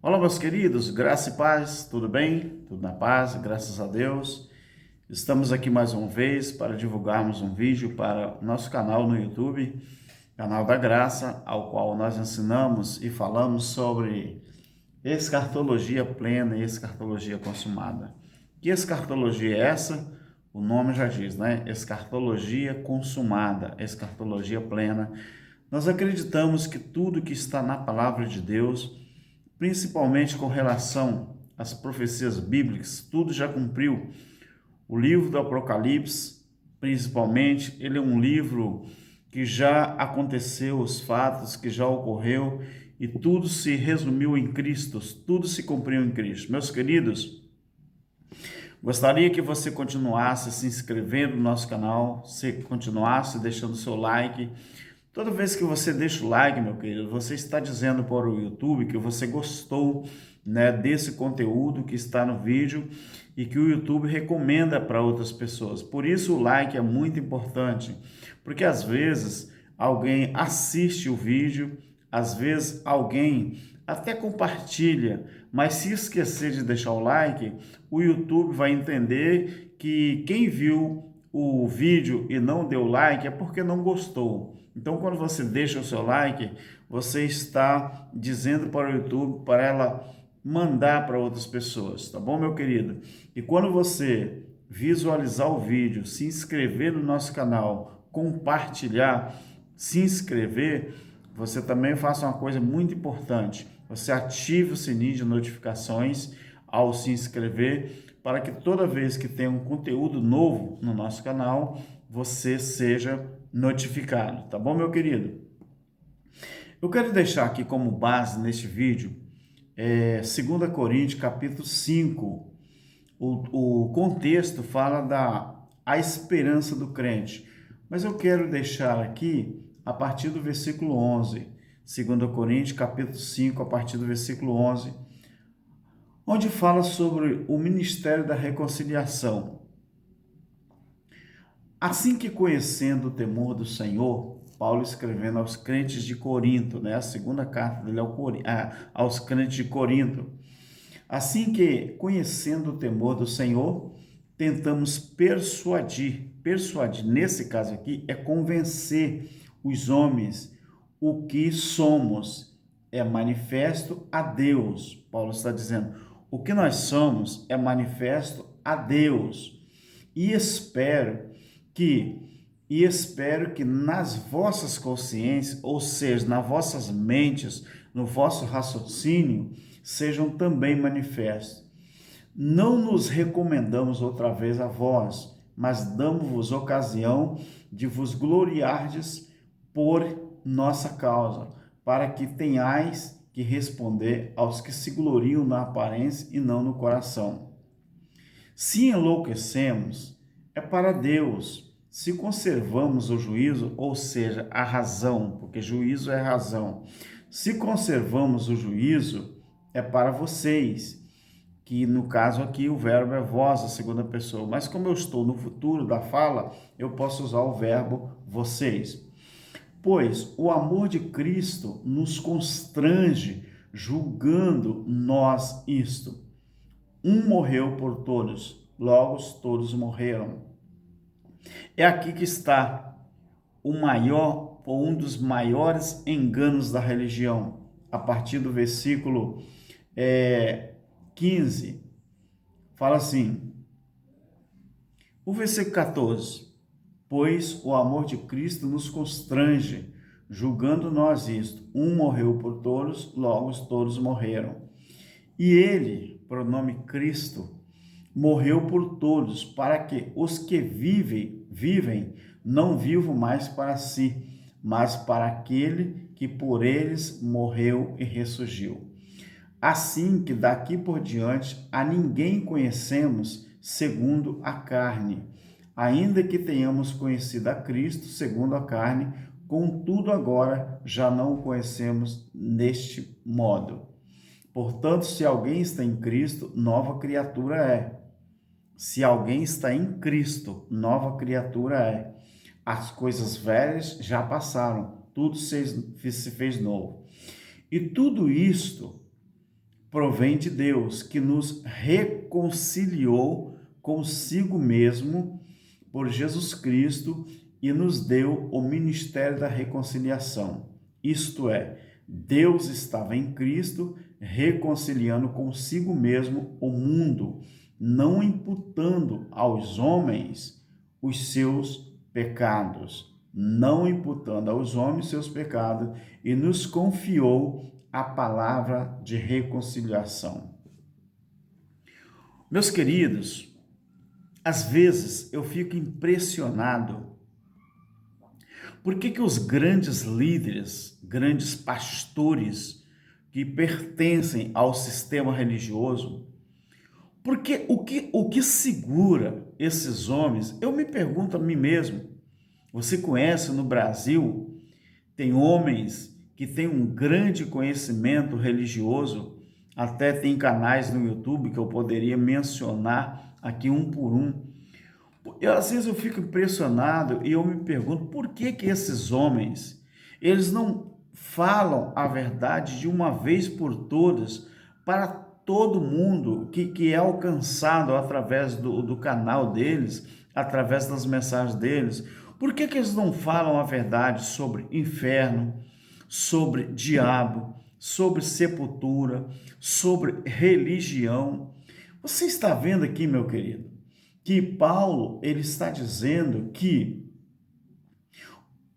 Olá, meus queridos, graça e paz, tudo bem? Tudo na paz, graças a Deus. Estamos aqui mais uma vez para divulgarmos um vídeo para o nosso canal no YouTube, Canal da Graça, ao qual nós ensinamos e falamos sobre escatologia plena e escatologia consumada. Que escatologia é essa? O nome já diz, né? Escatologia consumada, escatologia plena. Nós acreditamos que tudo que está na palavra de Deus, principalmente com relação às profecias bíblicas, tudo já cumpriu. O livro do Apocalipse, principalmente, ele é um livro que já aconteceu, os fatos que já ocorreu, e tudo se resumiu em Cristo, tudo se cumpriu em Cristo. Meus queridos, gostaria que você continuasse se inscrevendo no nosso canal, se continuasse deixando seu like. Toda vez que você deixa o like, meu querido, você está dizendo para o YouTube que você gostou, né, desse conteúdo que está no vídeo e que o YouTube recomenda para outras pessoas. Por isso o like é muito importante, porque às vezes alguém assiste o vídeo, às vezes alguém até compartilha, mas se esquecer de deixar o like, o YouTube vai entender que quem viu o vídeo e não deu like é porque não gostou. Então, quando você deixa o seu like, você está dizendo para o YouTube, para ela mandar para outras pessoas, tá bom, meu querido? E quando você visualizar o vídeo, se inscrever no nosso canal, compartilhar, se inscrever, você também faça uma coisa muito importante. Você ative o sininho de notificações ao se inscrever, para que toda vez que tem um conteúdo novo no nosso canal, você seja notificado, tá bom, meu querido? Eu quero deixar aqui como base neste vídeo, 2 Coríntios capítulo 5. O contexto fala a esperança do crente, mas eu quero deixar aqui a partir do versículo 11, 2 Coríntios capítulo 5, a partir do versículo 11, onde fala sobre o ministério da reconciliação. Assim que conhecendo o temor do Senhor, Paulo escrevendo aos crentes de Corinto, né? A segunda carta dele aos crentes de Corinto. Assim que conhecendo o temor do Senhor, tentamos persuadir, nesse caso aqui, é convencer os homens o que somos, é manifesto a Deus. Paulo está dizendo, o que nós somos é manifesto a Deus. E espero que nas vossas consciências, ou seja, nas vossas mentes, no vosso raciocínio, sejam também manifestos. Não nos recomendamos outra vez a vós, mas damos-vos ocasião de vos gloriardes por nossa causa, para que tenhais que responder aos que se gloriam na aparência e não no coração. Se enlouquecemos, é para Deus. Se conservamos o juízo, ou seja, a razão, porque juízo é razão. Se conservamos o juízo, é para vocês, que no caso aqui o verbo é vós, a segunda pessoa. Mas como eu estou no futuro da fala, eu posso usar o verbo vocês. Pois o amor de Cristo nos constrange, julgando nós isto. Um morreu por todos, logo todos morreram. É aqui que está o maior ou um dos maiores enganos da religião. A partir do versículo 15, fala assim, o versículo 14, pois o amor de Cristo nos constrange, julgando nós isto, um morreu por todos, logo todos morreram. E ele, pronome Cristo, morreu por todos, para que os que vivem, não vivam mais para si, mas para aquele que por eles morreu e ressurgiu. Assim que daqui por diante a ninguém conhecemos segundo a carne, ainda que tenhamos conhecido a Cristo segundo a carne, contudo agora já não o conhecemos neste modo. Portanto, se alguém está em Cristo, nova criatura é. Se alguém está em Cristo, nova criatura é. As coisas velhas já passaram, tudo se fez novo. E tudo isto provém de Deus, que nos reconciliou consigo mesmo por Jesus Cristo e nos deu o ministério da reconciliação. Isto é, Deus estava em Cristo reconciliando consigo mesmo o mundo, não imputando aos homens os seus pecados, não imputando aos homens seus pecados, e nos confiou a palavra de reconciliação. Meus queridos, às vezes eu fico impressionado por que os grandes líderes, grandes pastores que pertencem ao sistema religioso, porque o que segura esses homens? Eu me pergunto a mim mesmo, você conhece no Brasil, tem homens que têm um grande conhecimento religioso, até tem canais no YouTube que eu poderia mencionar aqui um por um. Às vezes eu fico impressionado e eu me pergunto por que esses homens, eles não falam a verdade de uma vez por todas para todo mundo que é alcançado através do canal deles, através das mensagens deles. Por que eles não falam a verdade sobre inferno, sobre diabo, sobre sepultura, sobre religião? Você está vendo aqui, meu querido, que Paulo ele está dizendo que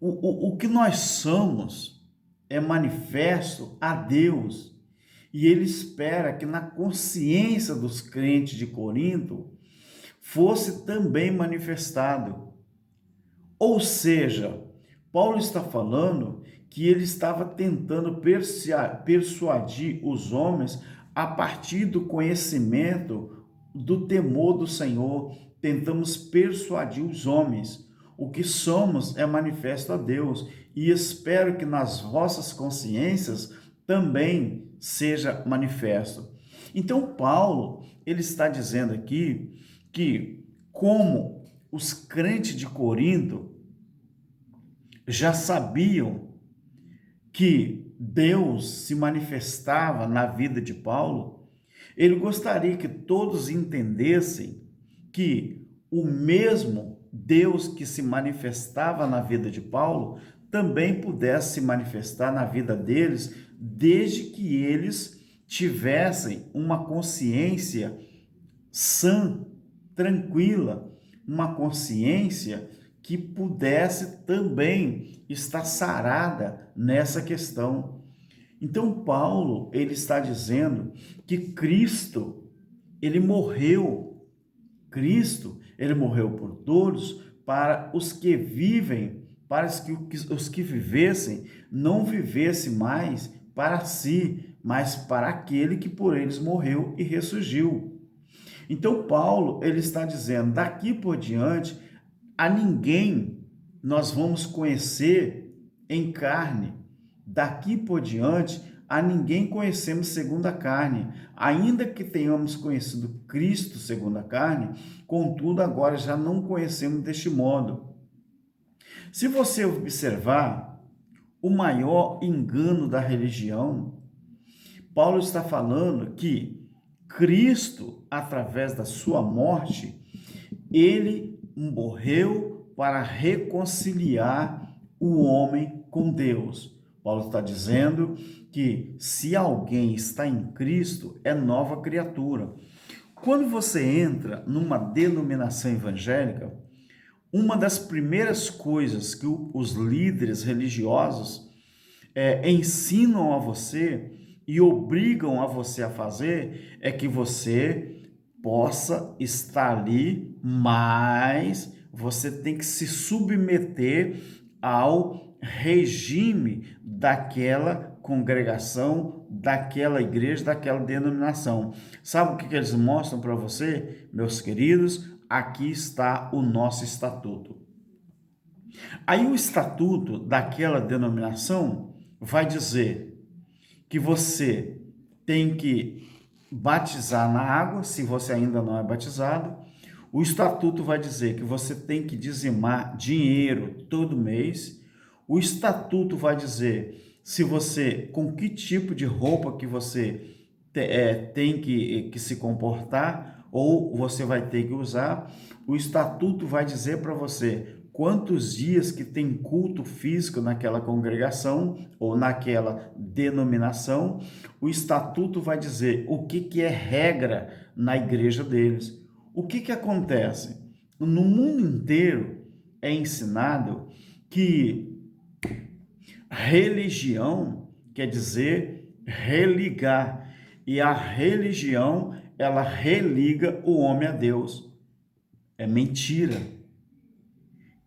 o que nós somos é manifesto a Deus, e ele espera que na consciência dos crentes de Corinto fosse também manifestado. Ou seja, Paulo está falando que ele estava tentando persuadir os homens a partir do conhecimento do temor do Senhor. Tentamos persuadir os homens. O que somos é manifesto a Deus, e espero que nas vossas consciências também seja manifesto. Então Paulo, ele está dizendo aqui que como os crentes de Corinto já sabiam que Deus se manifestava na vida de Paulo, ele gostaria que todos entendessem que o mesmo Deus que se manifestava na vida de Paulo também pudesse se manifestar na vida deles, desde que eles tivessem uma consciência sã, tranquila, uma consciência que pudesse também estar sarada nessa questão. Então Paulo, ele está dizendo que Cristo, ele morreu por todos, para os que vivem, para os que vivessem, não vivesse mais para si, mas para aquele que por eles morreu e ressurgiu. Então Paulo, ele está dizendo, daqui por diante, a ninguém nós vamos conhecer em carne. Daqui por diante, a ninguém conhecemos segundo a carne, ainda que tenhamos conhecido Cristo segundo a carne, contudo agora já não conhecemos deste modo. Se você observar o maior engano da religião, Paulo está falando que Cristo, através da sua morte, ele morreu para reconciliar o homem com Deus. Paulo está dizendo que se alguém está em Cristo, é nova criatura. Quando você entra numa denominação evangélica, uma das primeiras coisas que os líderes religiosos ensinam a você e obrigam a você a fazer é que você possa estar ali, mas você tem que se submeter ao regime daquela congregação, daquela igreja, daquela denominação. Sabe o que eles mostram para você, meus queridos? Aqui está o nosso estatuto. Aí o estatuto daquela denominação vai dizer que você tem que batizar na água, se você ainda não é batizado. O estatuto vai dizer que você tem que dizimar dinheiro todo mês. O estatuto vai dizer se você, com que tipo de roupa que você tem que se comportar, ou você vai ter que usar. O estatuto vai dizer para você quantos dias que tem culto físico naquela congregação ou naquela denominação. O estatuto vai dizer o que é regra na igreja deles. O que acontece? No mundo inteiro é ensinado que religião quer dizer religar, e a religião, ela religa o homem a Deus. É mentira.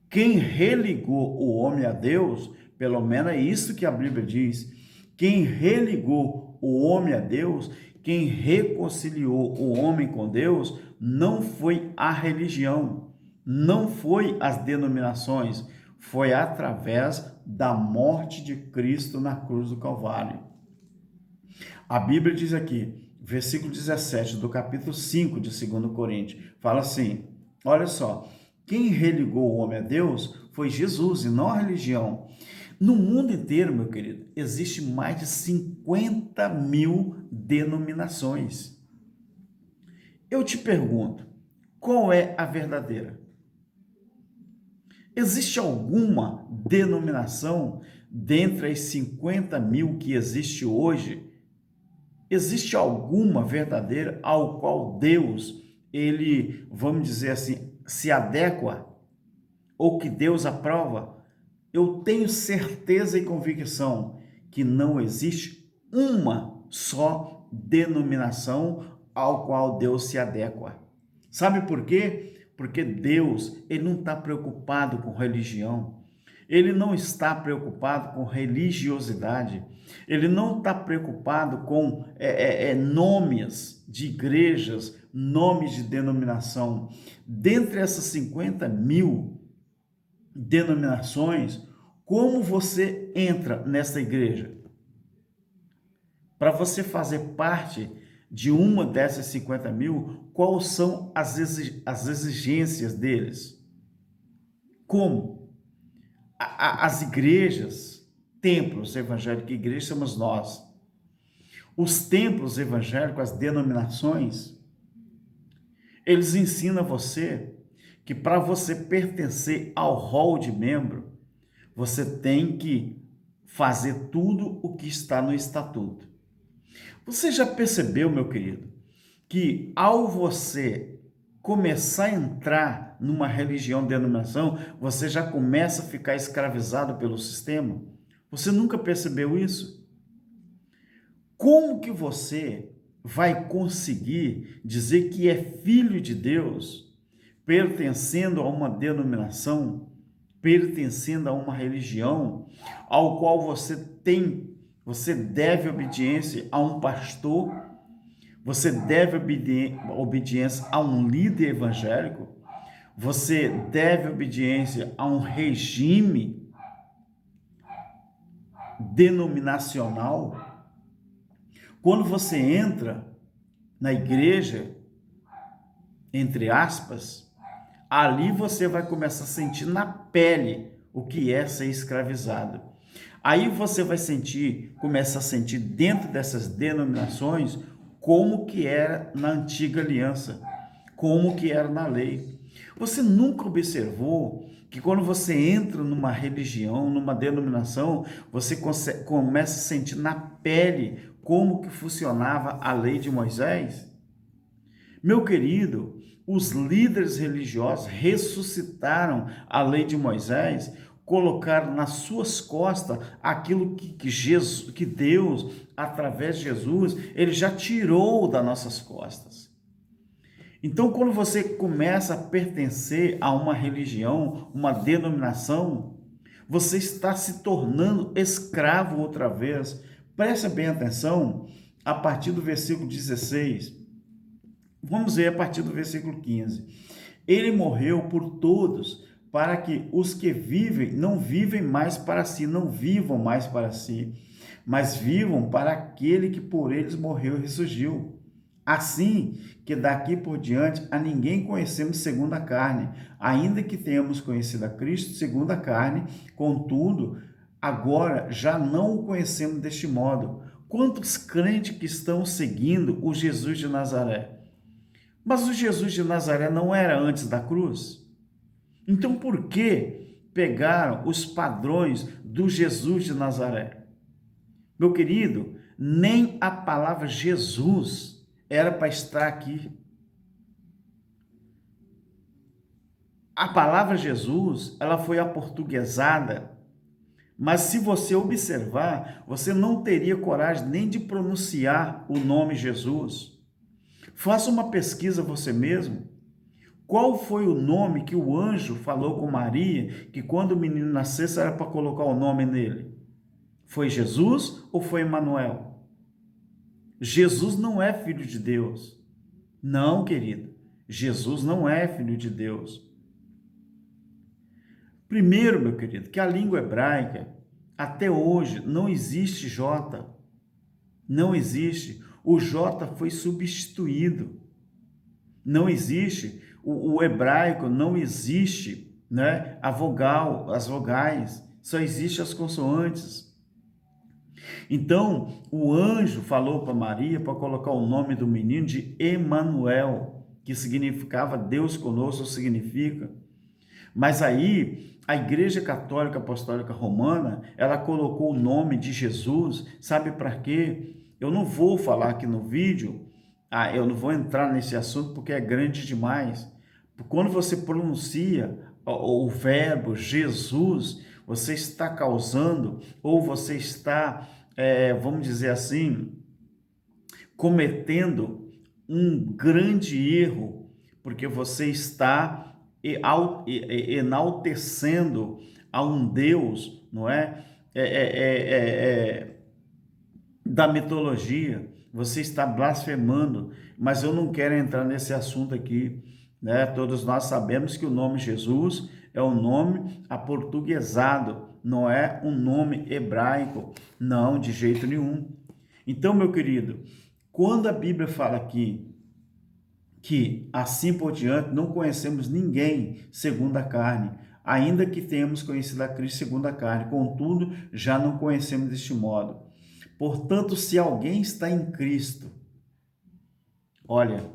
Quem religou o homem a Deus, pelo menos é isso que a Bíblia diz, quem religou o homem a Deus, quem reconciliou o homem com Deus, não foi a religião, não foi as denominações, foi através da morte de Cristo na cruz do Calvário. A Bíblia diz aqui, versículo 17 do capítulo 5 de 2 Coríntios, fala assim, olha só, quem religou o homem a Deus foi Jesus e não a religião. No mundo inteiro, meu querido, existe mais de 50 mil denominações. Eu te pergunto, qual é a verdadeira? Existe alguma denominação dentre as 50 mil que existe hoje? Existe alguma verdadeira ao qual Deus, ele, vamos dizer assim, se adequa, ou que Deus aprova? Eu tenho certeza e convicção que não existe uma só denominação ao qual Deus se adequa. Sabe por quê? Porque Deus, ele não está preocupado com religião. Ele não está preocupado com religiosidade. Ele não está preocupado com nomes de igrejas, nomes de denominação. Dentre essas 50 mil denominações, como você entra nessa igreja? Para você fazer parte de uma dessas 50 mil, quais são as exigências deles? Como? As igrejas, templos evangélicos, igreja somos nós. Os templos evangélicos, as denominações, eles ensinam você que para você pertencer ao rol de membro, você tem que fazer tudo o que está no estatuto. Você já percebeu, meu querido, que ao você começar a entrar numa religião, denominação, você já começa a ficar escravizado pelo sistema? Você nunca percebeu isso? Como que você vai conseguir dizer que é filho de Deus, pertencendo a uma denominação, pertencendo a uma religião, ao qual você deve obediência a um pastor, você deve obediência a um líder evangélico, você deve obediência a um regime denominacional? Quando você entra na igreja, entre aspas, ali você vai começar a sentir na pele o que é ser escravizado. Aí você vai começar a sentir dentro dessas denominações como que era na antiga aliança, como que era na lei. Você nunca observou que quando você entra numa religião, numa denominação, você começa a sentir na pele como que funcionava a lei de Moisés? Meu querido, os líderes religiosos ressuscitaram a lei de Moisés, colocaram nas suas costas aquilo que Deus, através de Jesus, ele já tirou das nossas costas. Então, quando você começa a pertencer a uma religião, uma denominação, você está se tornando escravo outra vez. Preste bem atenção, a partir do versículo 16. Vamos ver a partir do versículo 15. Ele morreu por todos, para que os que vivem não vivem mais para si, não vivam mais para si, mas vivam para aquele que por eles morreu e ressurgiu. Assim que daqui por diante a ninguém conhecemos segundo a carne, ainda que tenhamos conhecido a Cristo segundo a carne, contudo, agora já não o conhecemos deste modo. Quantos crentes que estão seguindo o Jesus de Nazaré? Mas o Jesus de Nazaré não era antes da cruz? Então por que pegaram os padrões do Jesus de Nazaré? Meu querido, nem a palavra Jesus era para estar aqui. A palavra Jesus, ela foi aportuguesada, mas se você observar, você não teria coragem nem de pronunciar o nome Jesus. Faça uma pesquisa você mesmo. Qual foi o nome que o anjo falou com Maria, que quando o menino nascesse era para colocar o nome nele? Foi Jesus ou foi Emanuel? Jesus não é filho de Deus. Não, querido. Jesus não é filho de Deus. Primeiro, meu querido, que a língua hebraica, até hoje, não existe J. Não existe. O J foi substituído. Não existe. O hebraico não existe, né? A vogal, as vogais, só existe as consoantes. Então, o anjo falou para Maria para colocar o nome do menino de Emanuel, que significava Deus conosco, significa. Mas aí, a Igreja Católica Apostólica Romana, ela colocou o nome de Jesus, sabe para quê? Eu não vou falar aqui no vídeo, eu não vou entrar nesse assunto porque é grande demais. Quando você pronuncia o verbo Jesus, você está causando, ou você está, vamos dizer assim, cometendo um grande erro, porque você está enaltecendo a um Deus, não é? Da mitologia, você está blasfemando, mas eu não quero entrar nesse assunto aqui, né? Todos nós sabemos que o nome Jesus é um nome aportuguesado, não é um nome hebraico, não, de jeito nenhum. Então, meu querido, quando a Bíblia fala aqui que assim por diante não conhecemos ninguém segundo a carne, ainda que tenhamos conhecido a Cristo segundo a carne, contudo, já não conhecemos deste modo. Portanto, se alguém está em Cristo, olha,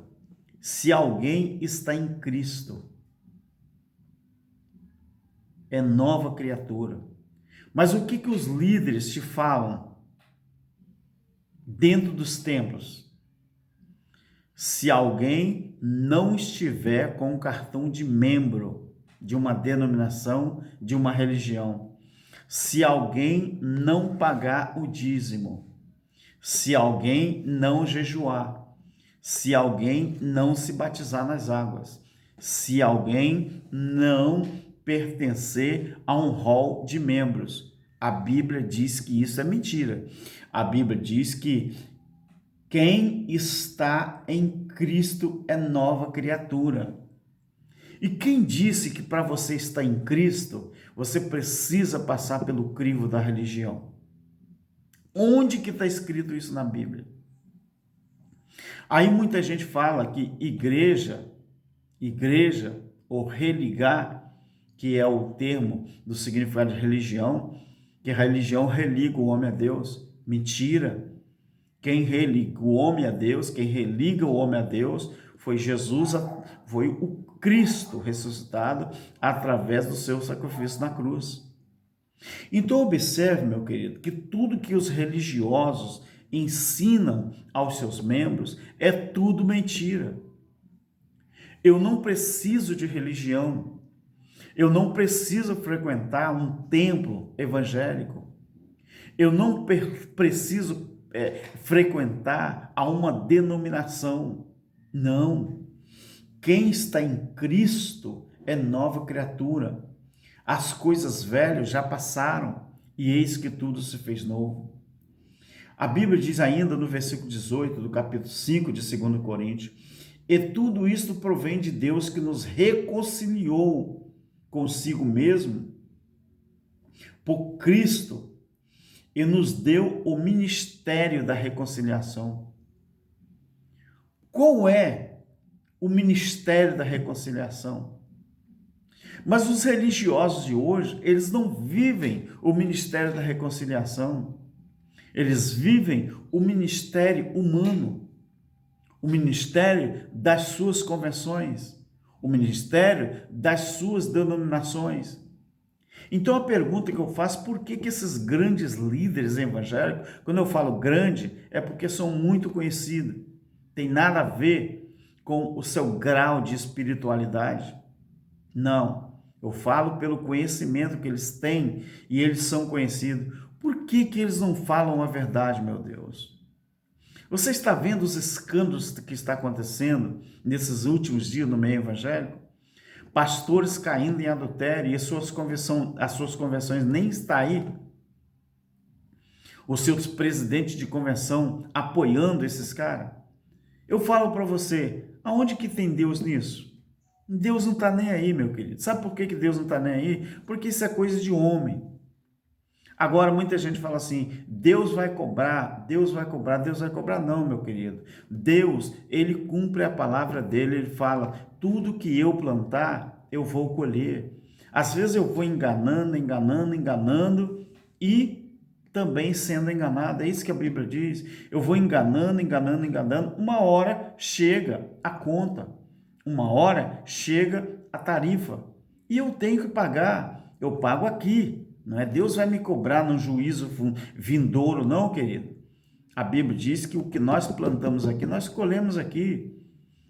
se alguém está em Cristo, é nova criatura. Mas o que os líderes te falam dentro dos templos? Se alguém não estiver com o cartão de membro de uma denominação, de uma religião, se alguém não pagar o dízimo, se alguém não jejuar, se alguém não se batizar nas águas, se alguém não pertencer a um rol de membros, a Bíblia diz que isso é mentira. A Bíblia diz que quem está em Cristo é nova criatura. E quem disse que para você estar em Cristo, você precisa passar pelo crivo da religião? Onde que está escrito isso na Bíblia? Aí muita gente fala que igreja ou religar, que é o termo do significado de religião, que a religião religa o homem a Deus. Mentira! Quem religa o homem a Deus, quem religa o homem a Deus, foi Jesus, foi o Cristo ressuscitado através do seu sacrifício na cruz. Então observe, meu querido, que tudo que os religiosos ensinam aos seus membros é tudo mentira. Eu não preciso de religião. Eu não preciso frequentar um templo evangélico. Eu não preciso frequentar a uma denominação. Não. Quem está em Cristo é nova criatura. As coisas velhas já passaram e eis que tudo se fez novo. A Bíblia diz ainda no versículo 18 do capítulo 5 de 2 Coríntios: e tudo isto provém de Deus, que nos reconciliou consigo mesmo por Cristo e nos deu o ministério da reconciliação. Qual é o ministério da reconciliação? Mas os religiosos de hoje, eles não vivem o ministério da reconciliação. Eles vivem o ministério humano, o ministério das suas convenções, o ministério das suas denominações. Então a pergunta que eu faço, por que esses grandes líderes evangélicos, quando eu falo grande, é porque são muito conhecidos, tem nada a ver com o seu grau de espiritualidade? Não, eu falo pelo conhecimento que eles têm e eles são conhecidos. Por que eles não falam a verdade, meu Deus? Você está vendo os escândalos que está acontecendo nesses últimos dias no meio evangélico? Pastores caindo em adultério e as suas convenções nem estão aí. Os seus presidentes de convenção apoiando esses caras. Eu falo para você, aonde que tem Deus nisso? Deus não está nem aí, meu querido. Sabe por que Deus não está nem aí? Porque isso é coisa de homem. Agora, muita gente fala assim, Deus vai cobrar, Deus vai cobrar, Deus vai cobrar. Não, meu querido. Deus, ele cumpre a palavra dele, ele fala, tudo que eu plantar, eu vou colher. Às vezes eu vou enganando e também sendo enganado. É isso que a Bíblia diz. Eu vou enganando. Uma hora chega a conta. Uma hora chega a tarifa. E eu tenho que pagar. Eu pago aqui. Não é? Deus vai me cobrar no juízo vindouro, não, querido. A Bíblia diz que o que nós plantamos aqui, nós colhemos aqui.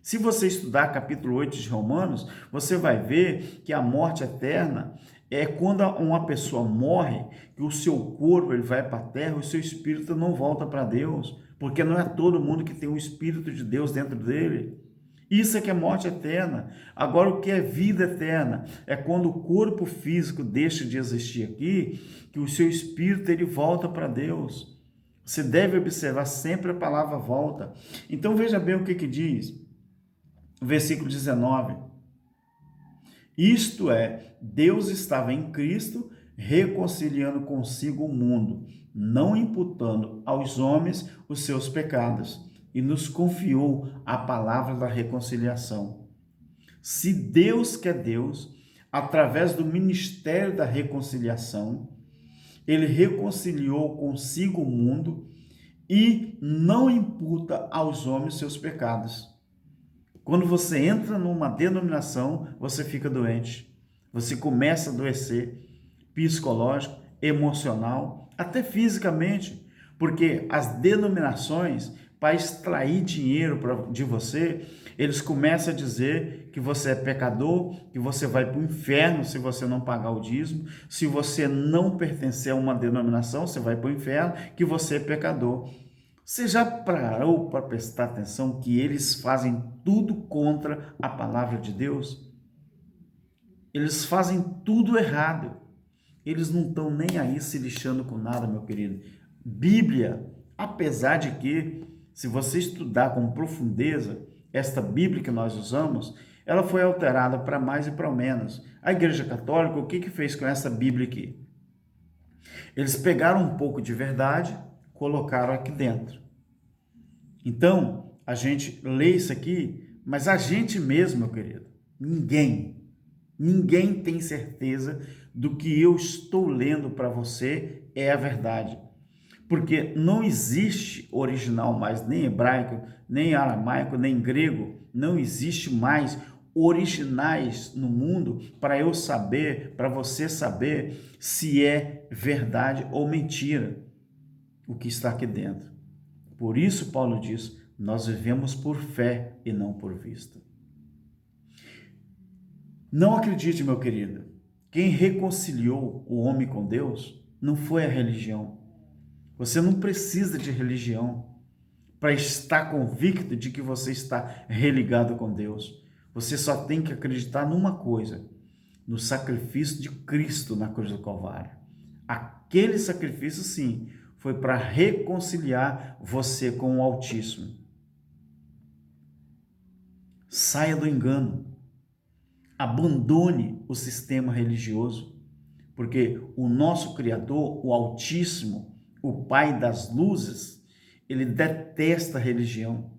Se você estudar capítulo 8 de Romanos, você vai ver que a morte eterna é quando uma pessoa morre, que o seu corpo ele vai para a terra, o seu espírito não volta para Deus, porque não é todo mundo que tem o Espírito de Deus dentro dele. Isso é que é morte eterna. Agora, o que é vida eterna? É quando o corpo físico deixa de existir aqui, que o seu espírito ele volta para Deus. Você deve observar sempre a palavra volta. Então, veja bem o que diz. Versículo 19. Isto é, Deus estava em Cristo, reconciliando consigo o mundo, não imputando aos homens os seus pecados, e nos confiou a palavra da reconciliação. Se Deus que é Deus, através do ministério da reconciliação, ele reconciliou consigo o mundo e não imputa aos homens seus pecados. Quando você entra numa denominação, você fica doente. Você começa a adoecer psicológico, emocional, até fisicamente, porque as denominações, para extrair dinheiro de você, eles começam a dizer que você é pecador, que você vai para o inferno se você não pagar o dízimo, se você não pertencer a uma denominação, você vai para o inferno, que você é pecador. Você já parou para prestar atenção que eles fazem tudo contra a palavra de Deus? Eles fazem tudo errado. Eles não estão nem aí se lixando com nada, meu querido. Bíblia, apesar de que, se você estudar com profundeza, esta Bíblia que nós usamos, ela foi alterada para mais e para menos. A Igreja Católica, o que fez com essa Bíblia aqui? Eles pegaram um pouco de verdade, colocaram aqui dentro. Então, a gente lê isso aqui, mas a gente mesmo, meu querido, ninguém tem certeza do que eu estou lendo para você é a verdade. Porque não existe original mais, nem hebraico, nem aramaico, nem grego, não existe mais originais no mundo para eu saber, para você saber se é verdade ou mentira o que está aqui dentro. Por isso Paulo diz, nós vivemos por fé e não por vista. Não acredite, meu querido, quem reconciliou o homem com Deus não foi a religião. Você não precisa de religião para estar convicto de que você está religado com Deus. Você só tem que acreditar numa coisa, no sacrifício de Cristo na cruz do Calvário. Aquele sacrifício, sim, foi para reconciliar você com o Altíssimo. Saia do engano. Abandone o sistema religioso, porque o nosso Criador, o Altíssimo, o Pai das luzes, ele detesta a religião,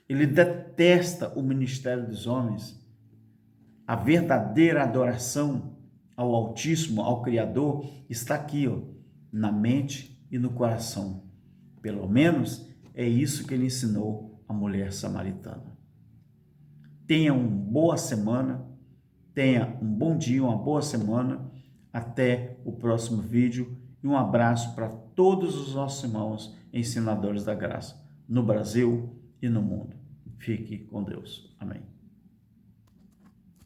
ele detesta o ministério dos homens. A verdadeira adoração ao Altíssimo, ao Criador, está aqui, ó, na mente e no coração. Pelo menos é isso que ele ensinou a mulher samaritana. Tenha uma boa semana, tenha um bom dia, uma boa semana. Até o próximo vídeo e um abraço para todos os nossos irmãos ensinadores da graça, no Brasil e no mundo. Fique com Deus. Amém.